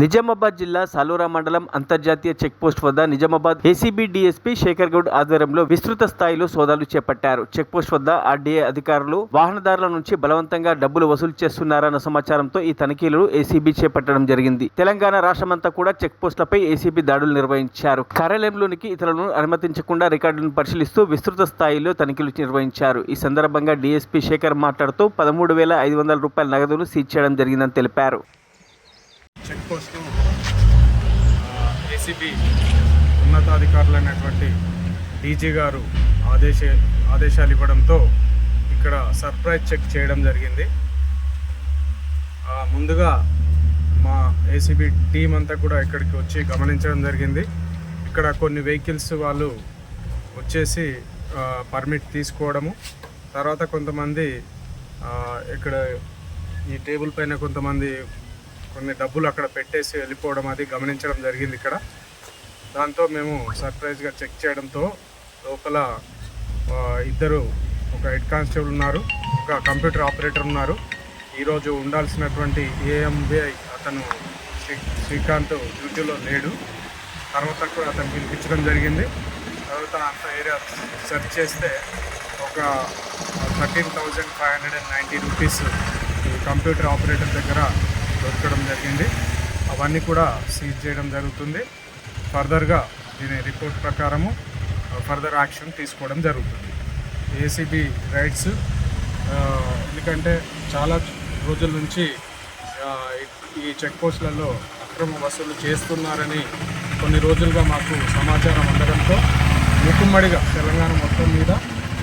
నిజామాబాద్ జిల్లా సాలూరా మండలం అంతర్జాతీయ చెక్పోస్ట్ వద్ద నిజామాబాద్ ఏసీబీ డీఎస్పీ శేఖర్ గౌడ్ ఆధ్వర్యంలో విస్తృత స్థాయిలో సోదాలు చేపట్టారు. చెక్పోస్ట్ వద్ద ఆర్డీఏ అధికారులు వాహనదారుల నుంచి బలవంతంగా డబ్బులు వసూలు చేస్తున్నారన్న సమాచారంతో ఈ తనిఖీలను ఏసీబీ చేపట్టడం జరిగింది. తెలంగాణ రాష్ట్రమంతా కూడా చెక్పోస్టులపై ఏసీబీ దాడులు నిర్వహించారు. కార్యాలయంలోనికి ఇతరులను అనుమతించకుండా రికార్డులను పరిశీలిస్తూ విస్తృత స్థాయిలో తనిఖీలు నిర్వహించారు. ఈ సందర్భంగా డీఎస్పీ శేఖర్ మాట్లాడుతూ 13,500 రూపాయల నగదును సీజ్ చేయడం జరిగిందని తెలిపారు. చెక్ పోస్టు ఏసీబీ ఉన్నతాధికారులైనటువంటి డీజీ గారు ఆదేశాలు ఇవ్వడంతో ఇక్కడ సర్ప్రైజ్ చెక్ చేయడం జరిగింది. ముందుగా మా ఏసీబీ టీం అంతా కూడా ఇక్కడికి వచ్చి గమనించడం జరిగింది. ఇక్కడ కొన్ని వెహికల్స్ వాళ్ళు వచ్చేసి పర్మిట్ తీసుకోవడము, తర్వాత కొంతమంది ఇక్కడ ఈ టేబుల్ పైన కొంతమంది కొన్ని డబ్బులు అక్కడ పెట్టేసి వెళ్ళిపోవడం అది గమనించడం జరిగింది. ఇక్కడ దాంతో మేము సర్ప్రైజ్గా చెక్ చేయడంతో లోపల ఇద్దరు, ఒక హెడ్ కానిస్టేబుల్ ఉన్నారు, ఒక కంప్యూటర్ ఆపరేటర్ ఉన్నారు. ఈరోజు ఉండాల్సినటువంటి ఏఎంబీఐ అతను శ్రీకాంత్ డ్యూటీలో లేడు. తర్వాత కూడా అతను పిలిపించడం జరిగింది. తర్వాత అంత ఏరియా సెర్చ్ చేస్తే ఒక 13,590 రూపీస్ కంప్యూటర్ ఆపరేటర్ దగ్గర దొరకడం జరిగింది. అవన్నీ కూడా సీజ్ చేయడం జరుగుతుంది. ఫర్దర్గా దీని రిపోర్ట్ ప్రకారము ఫర్దర్ యాక్షన్ తీసుకోవడం జరుగుతుంది. ఏసీబీ రైడ్స్ ఎందుకంటే చాలా రోజుల నుంచి ఈ చెక్ పోస్టులలో అక్రమ వసూలు చేస్తున్నారని కొన్ని రోజులుగా మాకు సమాచారం అందడంతో మూకుమ్మడిగా తెలంగాణ మొత్తం మీద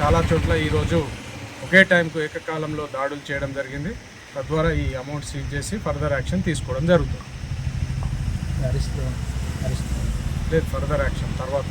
చాలా చోట్ల ఈరోజు ఒకే టైంకు ఏకకాలంలో దాడులు చేయడం జరిగింది. తద్వారా ఈ అమౌంట్ సీజ్ చేసి ఫర్దర్ యాక్షన్ తీసుకోవడం జరుగుతుంది. లేదు, ఫర్దర్ యాక్షన్ తర్వాత.